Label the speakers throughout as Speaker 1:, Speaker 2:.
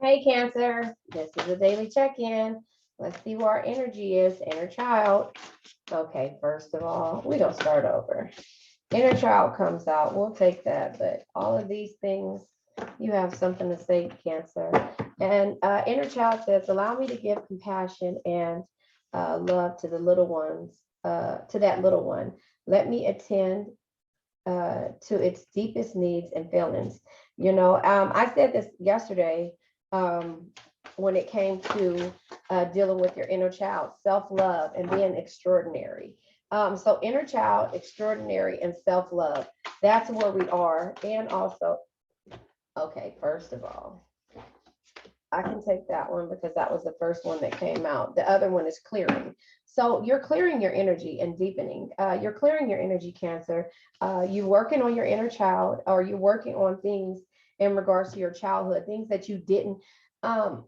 Speaker 1: Hey, Cancer. This is a daily check-in. Let's see where our energy is. Inner child. Okay, first of all, we don't start over. Inner child comes out. We'll take that. But all of these things, you have something to say, Cancer. And inner child says, allow me to give compassion and love to the little ones, to that little one. Let me attend to its deepest needs and feelings. I said this yesterday um, when it came to dealing with your inner child, self-love and being extraordinary. So inner child, extraordinary, and self-love, that's where we are. And also, okay, first of all, I can take that one because that was the first one that came out. The other one is clearing. So you're clearing your energy and deepening. You're clearing your energy, Cancer. You're working on your inner child, or you're working on things in regards to your childhood, things that you didn't. Um,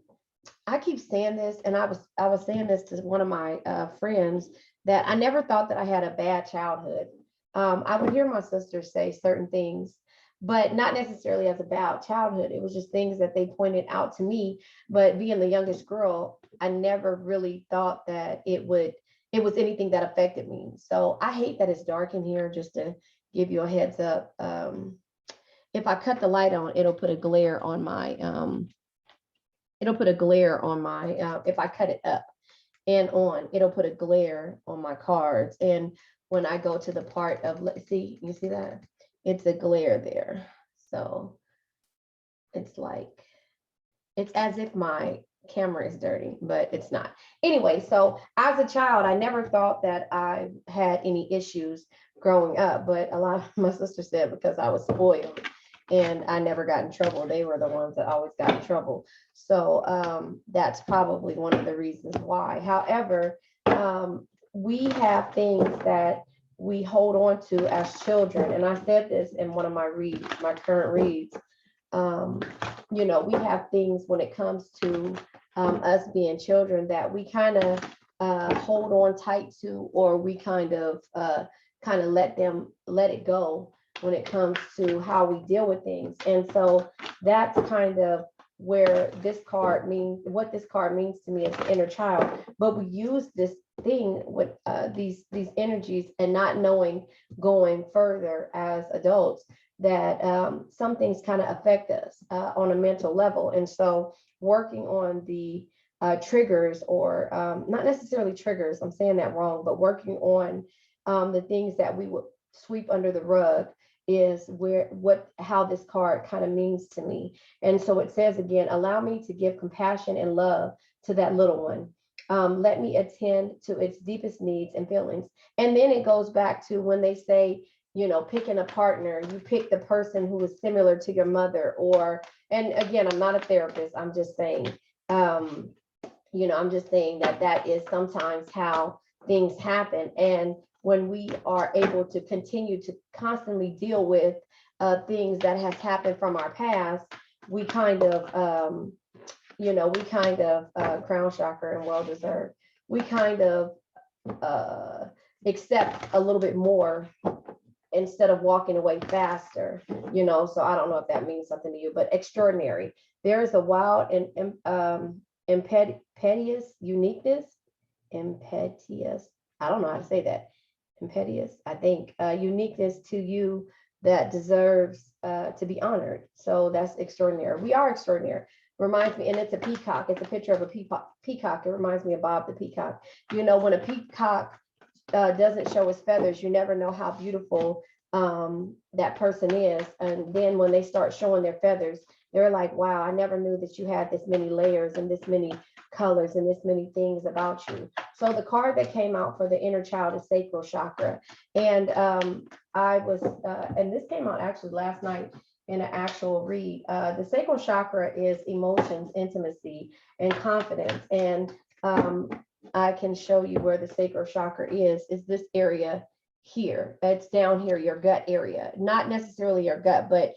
Speaker 1: I keep saying this, and I was saying this to one of my friends, that I never thought that I had a bad childhood. I would hear my sisters say certain things, but not necessarily as a bad childhood. It was just things that they pointed out to me. But being the youngest girl, I never really thought that it was anything that affected me. So I hate that it's dark in here. Just to give you a heads up, if I cut the light on, it'll put a glare on my, if I cut it up and on, it'll put a glare on my cards. And when I go to the part of, let's see, you see that? It's a glare there. So it's like, it's as if my camera is dirty, but it's not. Anyway, so as a child, I never thought that I had any issues growing up, but a lot of my sisters said because I was spoiled and I never got in trouble. They were the ones that always got in trouble. So that's probably one of the reasons why. However, we have things that we hold on to as children. And I said this in one of my reads, my current reads. Um, we have things when it comes to us being children that we kind of hold on tight to, or we kind of let it go when it comes to how we deal with things. And so that's kind of where this card means, what this card means to me as the inner child. But we use this thing with these energies and not knowing going further as adults that some things kind of affect us on a mental level. And so working on the triggers, or not necessarily triggers, I'm saying that wrong, but working on the things that we would sweep under the rug is how this card kind of means to me. And so it says again, allow me to give compassion and love to that little one. Let me attend to its deepest needs and feelings. And then it goes back to when they say, picking a partner, you pick the person who is similar to your mother, and again, I'm not a therapist. I'm just saying, I'm just saying that is sometimes how things happen. And when we are able to continue to constantly deal with things that has happened from our past, we kind of, crown chakra and well deserved, we kind of accept a little bit more instead of walking away faster, so I don't know if that means something to you, but extraordinary. There is a wild and impetuous uniqueness, impetuous, I don't know how to say that, impetuous, I think, uniqueness to you that deserves to be honored. So that's extraordinary. We are extraordinary. Reminds me, and it's a peacock. It's a picture of a peacock. It reminds me of Bob the peacock. When a peacock doesn't show his feathers, you never know how beautiful that person is. And then when they start showing their feathers, they're like, wow, I never knew that you had this many layers and this many colors and this many things about you. So the card that came out for the inner child is sacral chakra. And and this came out actually last night in an actual read. The sacral chakra is emotions, intimacy, and confidence. And I can show you where the sacral chakra is this area here. It's down here, your gut area, not necessarily your gut, but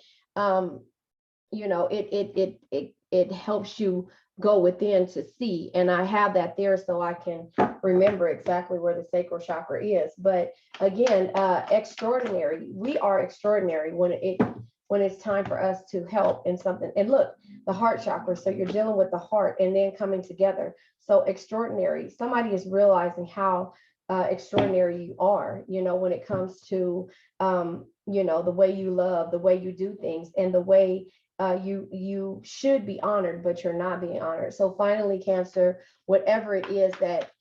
Speaker 1: it helps you go within to see. And I have that there so I can remember exactly where the sacral chakra is. But again, extraordinary. We are extraordinary when when it's time for us to help in something. And look, the heart chakra. So you're dealing with the heart and then coming together. So extraordinary. Somebody is realizing how extraordinary you are, when it comes to, the way you love, the way you do things, and the way you should be honored, but you're not being honored. So finally, Cancer, whatever it is that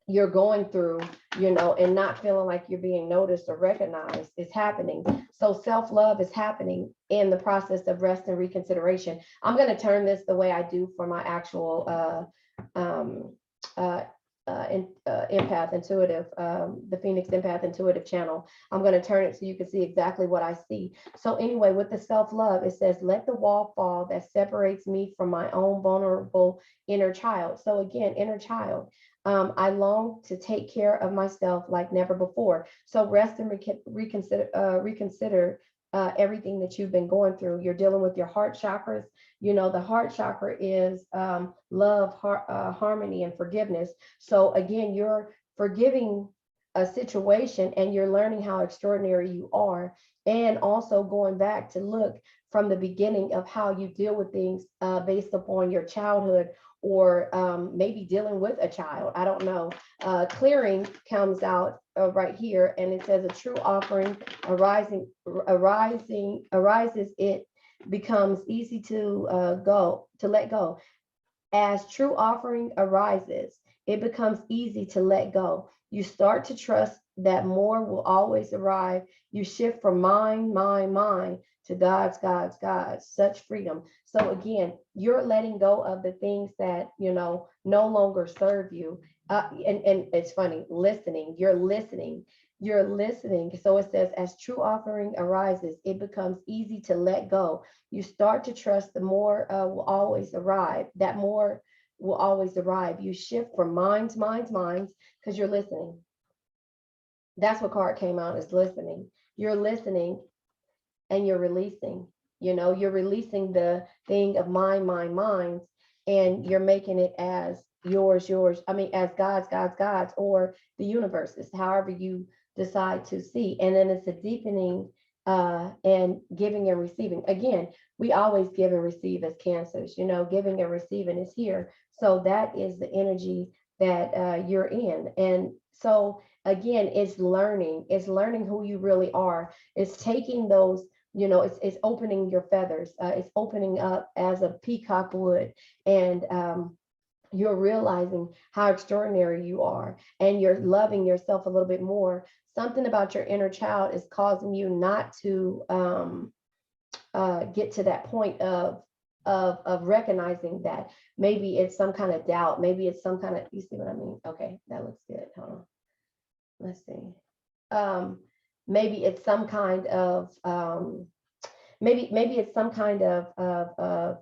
Speaker 1: you're going through, and not feeling like you're being noticed or recognized is happening. So self-love is happening in the process of rest and reconsideration. I'm going to turn this the way I do for my actual empath intuitive, the Phoenix Empath Intuitive channel. I'm going to turn it so you can see exactly what I see. So anyway, with the self-love, it says, let the wall fall that separates me from my own vulnerable inner child. So again, inner child. I long to take care of myself like never before. So rest and reconsider everything that you've been going through. You're dealing with your heart chakras. The heart chakra is love, harmony, and forgiveness. So again, you're forgiving a situation and you're learning how extraordinary you are, and also going back to look from the beginning of how you deal with things based upon your childhood, or maybe dealing with a child. I don't know. Clearing comes out right here, and it says a true offering arises. It becomes easy to let go. As true offering arises, it becomes easy to let go. You start to trust that more will always arrive. You shift from mine, to God's, such freedom. So again, you're letting go of the things that, no longer serve you. And it's funny, you're listening. So it says, as true offering arises, it becomes easy to let go. You start to trust the more will always arrive. That more will always arrive. You shift from minds, because you're listening. That's what card came out, is listening. You're listening and you're releasing. You're releasing the thing of minds, and you're making it as yours. As God's, or the universe's, however you decide to see. And then it's a deepening and giving and receiving. Again, we always give and receive as Cancers. Giving and receiving is here. So that is the energy that you're in. And so again, it's learning who you really are. It's taking those, it's opening your feathers. It's opening up as a peacock would. And you're realizing how extraordinary you are, and you're loving yourself a little bit more. Something about your inner child is causing you not to get to that point of recognizing that maybe it's some kind of doubt. Maybe it's some kind of, you see what I mean? Okay, that looks good. Hold on. Let's see. Maybe it's some kind of maybe it's some kind of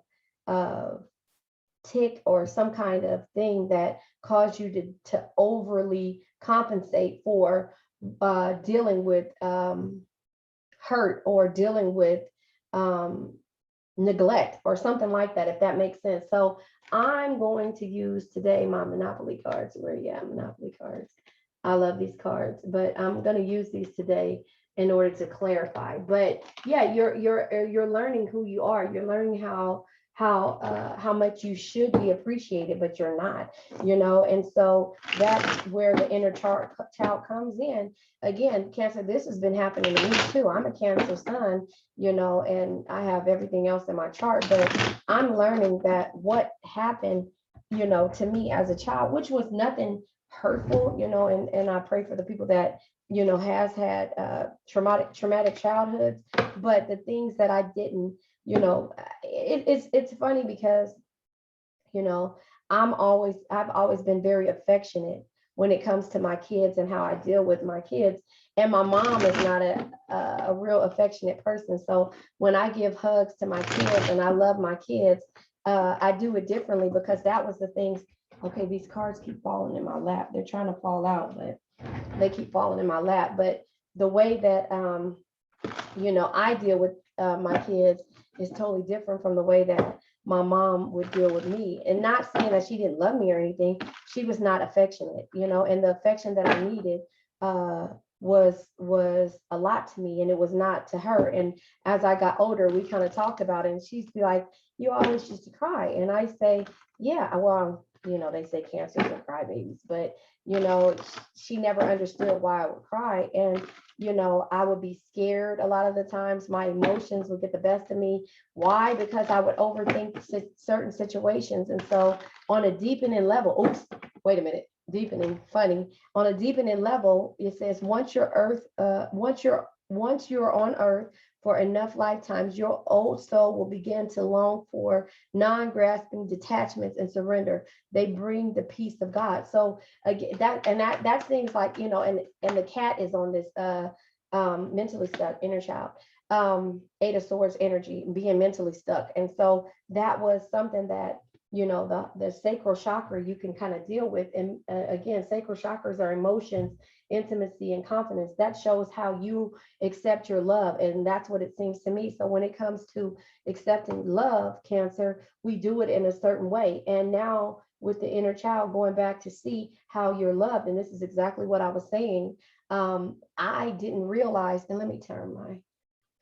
Speaker 1: tick, or some kind of thing that caused you to overly compensate for dealing with hurt, or dealing with neglect, or something like that, if that makes sense. So I'm going to use today my Monopoly cards. Where you at, Monopoly cards? I love these cards, but I'm going to use these today in order to clarify. But yeah, you're learning who you are. You're learning how much you should be appreciated, but you're not, and so that's where the inner child comes in. Again, Cancer, this has been happening to me too. I'm a Cancer sun, and I have everything else in my chart, but I'm learning that what happened, to me as a child, which was nothing hurtful, and I pray for the people that, has had traumatic childhoods, but the things that I didn't, it's funny because, I've always been very affectionate when it comes to my kids and how I deal with my kids. And my mom is not a real affectionate person. So when I give hugs to my kids and I love my kids, I do it differently, because that was the things. Okay, these cards keep falling in my lap. They're trying to fall out, but they keep falling in my lap. But the way that, I deal with my kids is totally different from the way that my mom would deal with me. And not saying that she didn't love me or anything. She was not affectionate, and the affection that I needed was a lot to me, and it was not to her. And as I got older, we kind of talked about it, and she'd be like, you always used to cry. And I say, yeah, well, they say cancers are crybabies, but she never understood why I would cry. And I would be scared a lot of the times. My emotions would get the best of me. Why? Because I would overthink certain situations. And so on a deepening level, oops, wait a minute, deepening, funny. On a deepening level, it says once you're on earth for enough lifetimes, your old soul will begin to long for non-grasping detachments and surrender. They bring the peace of God. So again, that seems like, and the cat is on this mentally stuck inner child, Eight of Swords energy, being mentally stuck. And so that was something that the sacral chakra you can kind of deal with. And again, sacral chakras are emotions, intimacy, and confidence. That shows how you accept your love. And that's what it seems to me. So when it comes to accepting love, Cancer, we do it in a certain way. And now with the inner child, going back to see how you're loved, and this is exactly what I was saying. I didn't realize, and let me turn my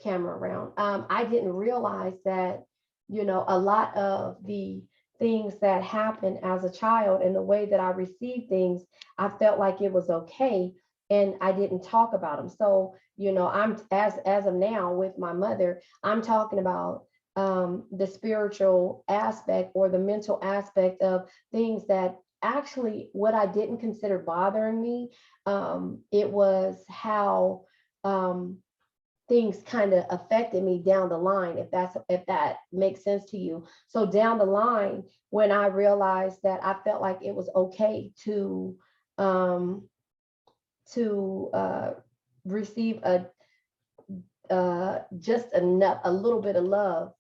Speaker 1: camera around. I didn't realize that, a lot of the things that happened as a child and the way that I received things, I felt like it was okay, and I didn't talk about them. So, I'm as of now with my mother, I'm talking about the spiritual aspect or the mental aspect of things that actually what I didn't consider bothering me. It was how things kind of affected me down the line, if that makes sense to you. So down the line, when I realized that I felt like it was okay um to receive just a little bit of love,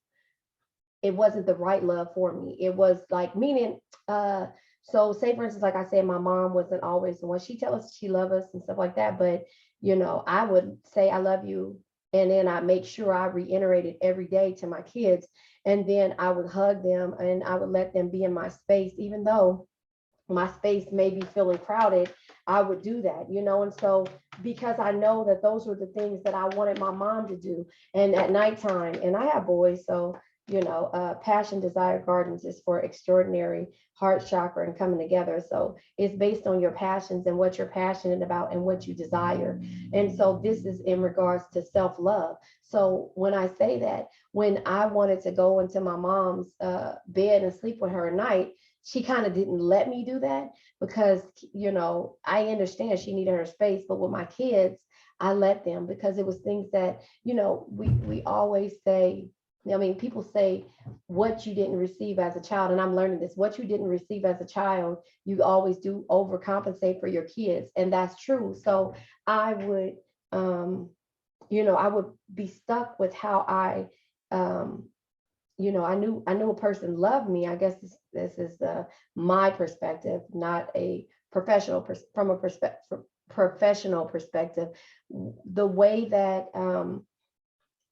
Speaker 1: it wasn't the right love for me. It was like, meaning, so say for instance, like I said, my mom wasn't always the one. She tell us she love us and stuff like that, but I would say I love you, and then I make sure I reiterate it every day to my kids, and then I would hug them and I would let them be in my space, even though my space may be feeling crowded. I would do that, and so because I know that those were the things that I wanted my mom to do. And at nighttime, and I have boys, so passion desire gardens is for extraordinary heart chakra and coming together. So it's based on your passions and what you're passionate about and what you desire. And so this is in regards to self-love. So when I say that, when I wanted to go into my mom's bed and sleep with her at night, she kind of didn't let me do that because, I understand she needed her space, but with my kids, I let them, because it was things that, we always say, people say what you didn't receive as a child, and I'm learning this, what you didn't receive as a child, you always do overcompensate for your kids. And that's true. So I would, I would be stuck with how I knew a person loved me. I guess this is my perspective, not a from a professional perspective. The way that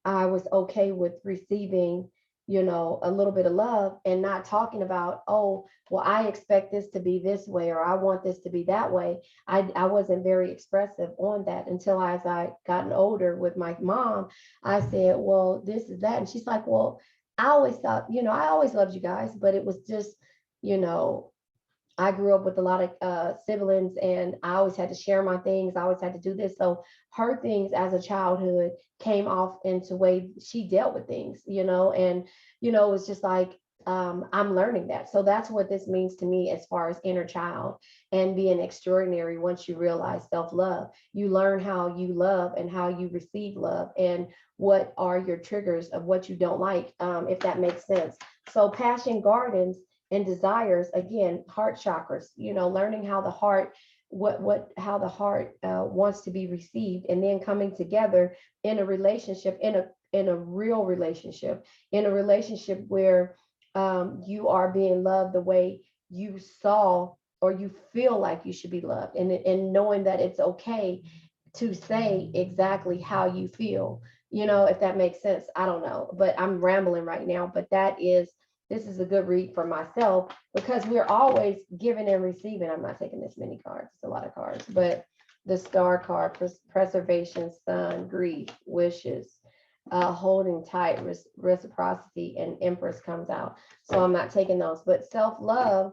Speaker 1: I was okay with receiving, a little bit of love and not talking about, oh, well, I expect this to be this way, or I want this to be that way. I wasn't very expressive on that until as I gotten older with my mom. I said, well, this is that. And she's like, well, I always thought, I always loved you guys, but it was just, you know, I grew up with a lot of siblings, and I always had to share my things. I always had to do this. So her things as a childhood came off into way she dealt with things, and, it's just like, I'm learning that. So that's what this means to me as far as inner child and being extraordinary. Once you realize self-love, you learn how you love and how you receive love and what are your triggers of what you don't like, if that makes sense. So passion gardens and desires, again, heart chakras, learning how the heart how the heart wants to be received, and then coming together in a relationship, in a real relationship, in a relationship where you are being loved the way you saw or you feel like you should be loved, and knowing that it's okay to say exactly how you feel, if that makes sense. I don't know, but I'm rambling right now, but this is a good read for myself, because we're always giving and receiving. I'm not taking this many cards. It's a lot of cards, but the star card, preservation, sun, grief, wishes, holding tight, reciprocity, and empress comes out. So I'm not taking those, but self-love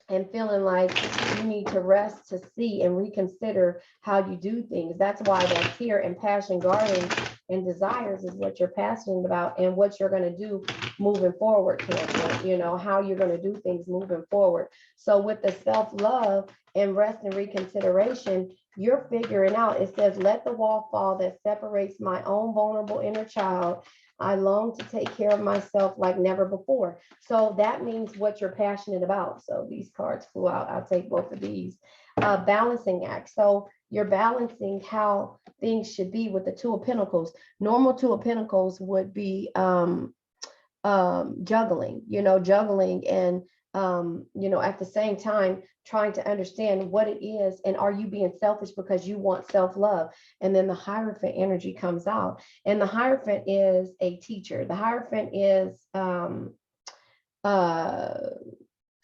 Speaker 1: and feeling like you need to rest to see and reconsider how you do things. That's why that's here. And passion, garden, and desires is what you're passionate about and what you're going to do moving forward, Cancer. You know, how you're going to do things moving forward. So with the self-love and rest and reconsideration, you're figuring out, it says, let the wall fall that separates my own vulnerable inner child. I long to take care of myself like never before. So that means what you're passionate about. So these cards flew out. I'll take both of these. Balancing act. So you're balancing how things should be with the Two of Pentacles. Normal Two of Pentacles would be juggling, juggling and, at the same time, trying to understand what it is. And are you being selfish because you want self-love? And then the Hierophant energy comes out. And the Hierophant is a teacher. The Hierophant is,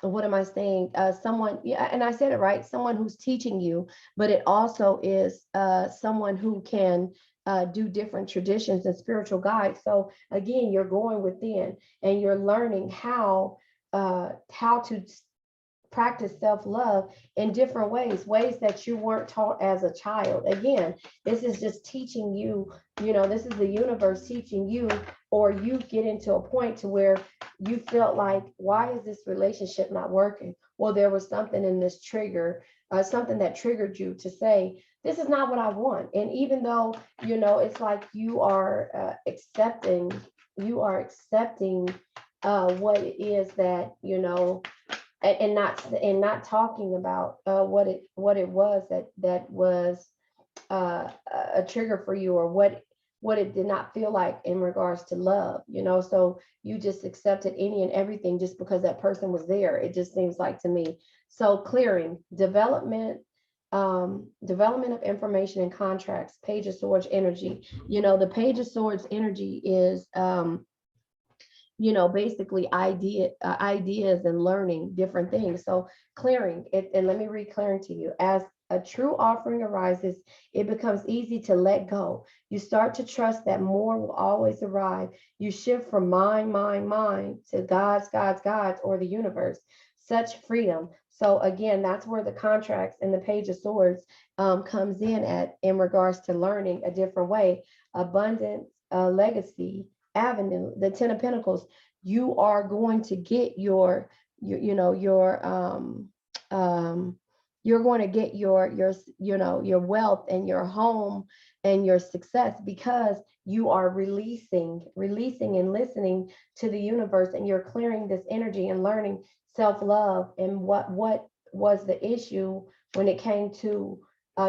Speaker 1: what am I saying? Someone, yeah, and I said it right, someone who's teaching you, but it also is someone who can do different traditions and spiritual guides. So again, you're going within and you're learning how to practice self-love in different ways that you weren't taught as a child. Again, this is just teaching you, this is the universe teaching you, or you get into a point to where you felt like, why is this relationship not working? Well, there was something in this trigger, something that triggered you to say, this is not what I want. And even though, it's like you are accepting what it is that, and not talking about what it was that was a trigger for you, or what it did not feel like in regards to love, so you just accepted any and everything just because that person was there. It just seems like to me. So clearing, development of information and contracts, Page of Swords energy. The Page of Swords energy is basically ideas and learning different things. So clearing it, and let me read clearing to you. As a true offering arises, it becomes easy to let go. You start to trust that more will always arrive. You shift from mine to God's, or the universe. Such freedom. So again, that's where the contracts and the Page of Swords comes in regards to learning a different way. Abundance, legacy, avenue, the Ten of Pentacles. You are going to get you're going to get your wealth and your home and your success, because you are releasing and listening to the universe, and you're clearing this energy and learning self-love and what was the issue when it came to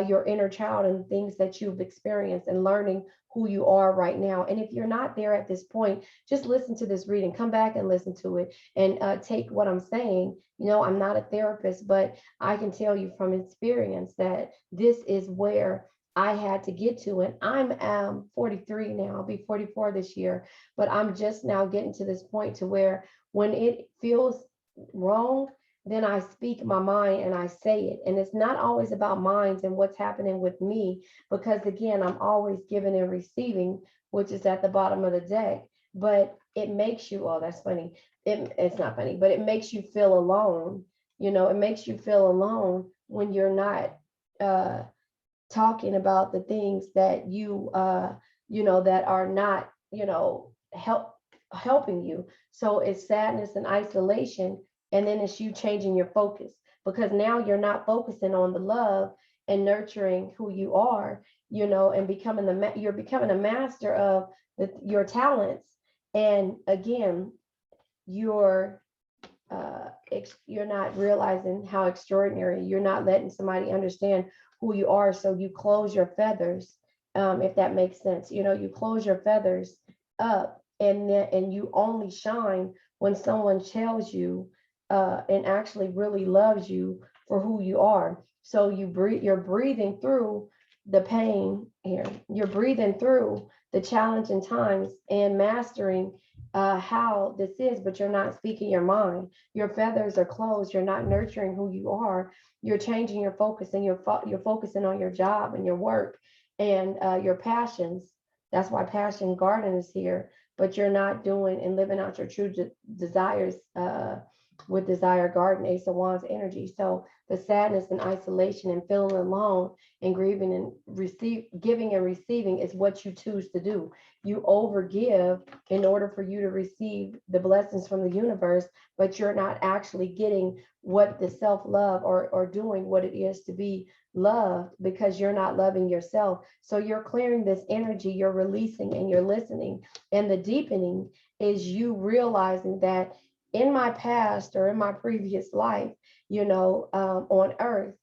Speaker 1: your inner child and things that you've experienced, and learning who you are right now. And if you're not there at this point, just listen to this reading, come back and listen to it, and take what I'm saying. I'm not a therapist, but I can tell you from experience that this is where I had to get to. And I'm 43 now, I'll be 44 this year, but I'm just now getting to this point to where when it feels wrong, then I speak my mind and I say it. And it's not always about minds and what's happening with me, because again, I'm always giving and receiving, which is at the bottom of the deck. But it makes you, oh, that's funny. It's not funny, but it makes you feel alone. It makes you feel alone when you're not talking about the things that you that are not, helping you. So it's sadness and isolation. And then it's you changing your focus, because now you're not focusing on the love and nurturing who you are, and you're becoming a master of your talents. And again, you're not realizing how extraordinary. You're not letting somebody understand who you are. So you close your feathers, if that makes sense. You close your feathers up, and you only shine when someone tells you and actually really loves you for who you are. So you're breathing through the pain here. You're breathing through the challenging times and mastering how this is, but you're not speaking your mind. Your feathers are closed. You're not nurturing who you are. You're changing your focus, and you're focusing on your job and your work and your passions. That's why Passion Garden is here. But you're not doing and living out your true desires with Desire Garden, Ace of Wands energy. So the sadness and isolation and feeling alone and grieving and giving and receiving is what you choose to do. You overgive in order for you to receive the blessings from the universe, but you're not actually getting what the self-love or doing what it is to be loved, because you're not loving yourself. So you're clearing this energy, you're releasing and you're listening. And the deepening is you realizing that in my past or in my previous life, on earth,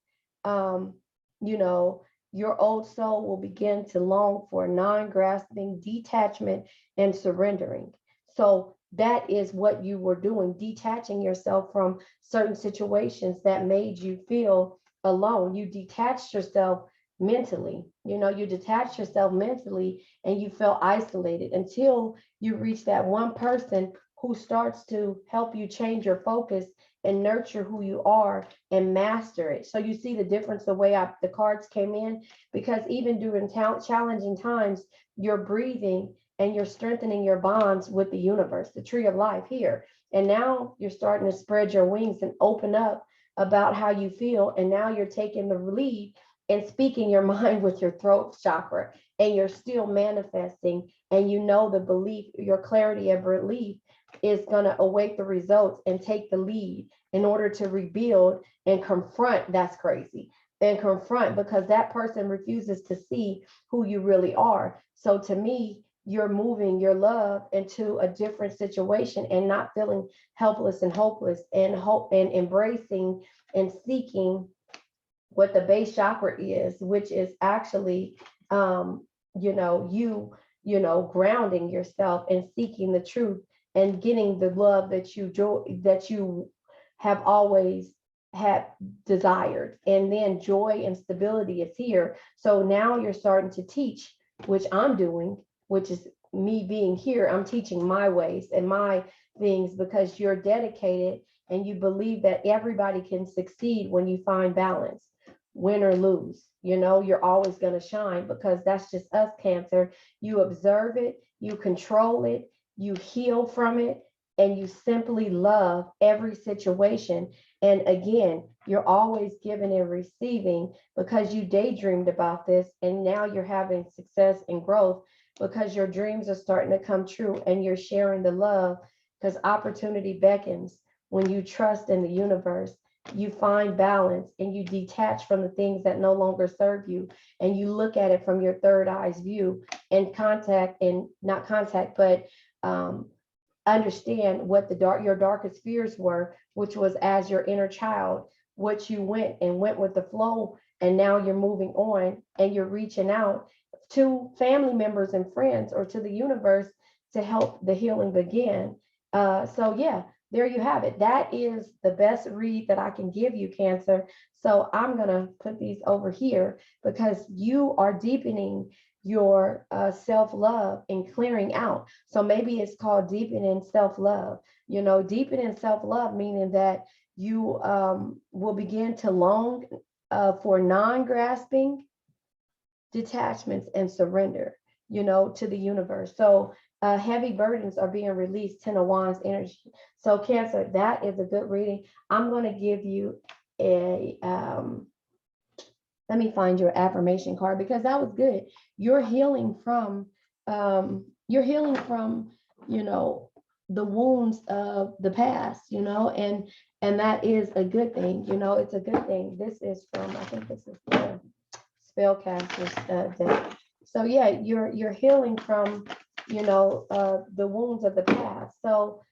Speaker 1: um, you know, your old soul will begin to long for non-grasping, detachment, and surrendering. So that is what you were doing, detaching yourself from certain situations that made you feel alone. You detached yourself mentally, you detached yourself mentally and you felt isolated until you reach that one person who starts to help you change your focus and nurture who you are and master it. So you see the difference, the way the cards came in, because even during challenging times, you're breathing and you're strengthening your bonds with the universe, the tree of life here. And now you're starting to spread your wings and open up about how you feel. And now you're taking the lead and speaking your mind with your throat chakra, and you're still manifesting, and the belief, your clarity of belief is going to await the results and take the lead in order to rebuild and confront. That's crazy. And confront, because that person refuses to see who you really are. So to me, you're moving your love into a different situation and not feeling helpless and hopeless, and hope and embracing and seeking what the base chakra is, which is actually, grounding yourself and seeking the truth and getting the love that you have always had desired. And then joy and stability is here. So now you're starting to teach, which I'm doing, which is me being here. I'm teaching my ways and my things, because you're dedicated and you believe that everybody can succeed when you find balance. Win or lose, you're always going to shine, because that's just us, Cancer. You observe it, you control it, you heal from it, and you simply love every situation. And again, you're always giving and receiving, because you daydreamed about this and now you're having success and growth, because your dreams are starting to come true and you're sharing the love, because opportunity beckons when you trust in the universe. You find balance and you detach from the things that no longer serve you, and you look at it from your third eye's view and not contact, but understand what your darkest fears were, which was as your inner child, what you went with the flow. And now you're moving on and you're reaching out to family members and friends, or to the universe, to help the healing begin. So yeah, there you have it. That is the best read that I can give you, Cancer. So I'm going to put these over here, because you are deepening your self-love and clearing out. So maybe it's called deepening self-love. Deepening self-love, meaning that you will begin to long for non-grasping, detachments, and surrender, to the universe. So heavy burdens are being released, Ten of Wands energy. So Cancer, that is a good reading. I'm going to give you a, let me find your affirmation card, because that was good. You're healing from, the wounds of the past, and that is a good thing. It's a good thing. This is from, I think this is the spellcaster's deck. So yeah, you're healing from, the wounds of the past. So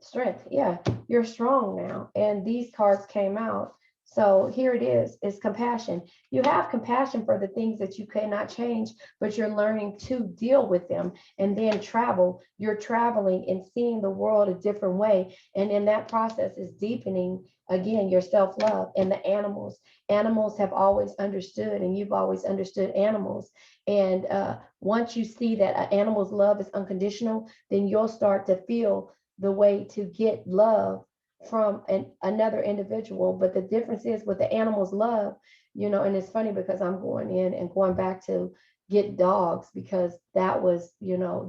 Speaker 1: strength, yeah, you're strong now. And these cards came out So here it is, it's compassion. You have compassion for the things that you cannot change, but you're learning to deal with them. And then travel, you're traveling and seeing the world a different way. And in that process is deepening again your self-love. And the animals have always understood, and you've always understood animals. And once you see that an animal's love is unconditional, then you'll start to feel the way to get love from another individual. But the difference is with the animal's love, and it's funny because I'm going in and going back to get dogs, because that was,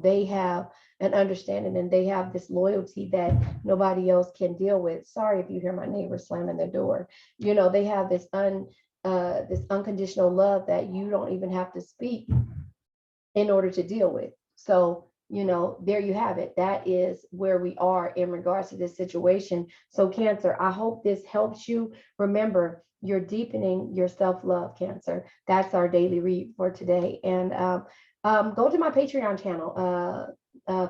Speaker 1: they have an understanding and they have this loyalty that nobody else can deal with. Sorry if you hear my neighbor slamming their door. They have this unconditional love that you don't even have to speak in order to deal with. So, there you have it. That is where we are in regards to this situation. So, Cancer, I hope this helps you. Remember, you're deepening your self-love, Cancer. That's our daily read for today. And go to my Patreon channel,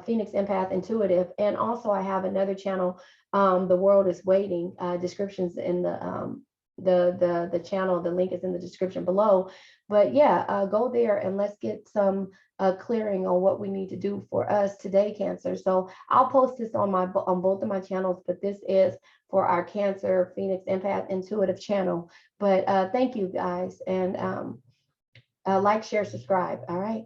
Speaker 1: Phoenix Empath Intuitive. And also, I have another channel, The World is Waiting. Descriptions in the channel. The link is in the description below. But yeah, go there and let's get some clearing on what we need to do for us today, Cancer. So I'll post this on both of my channels, but this is for our Cancer Phoenix Empath Intuitive channel. But thank you guys, and like, share, subscribe. All right.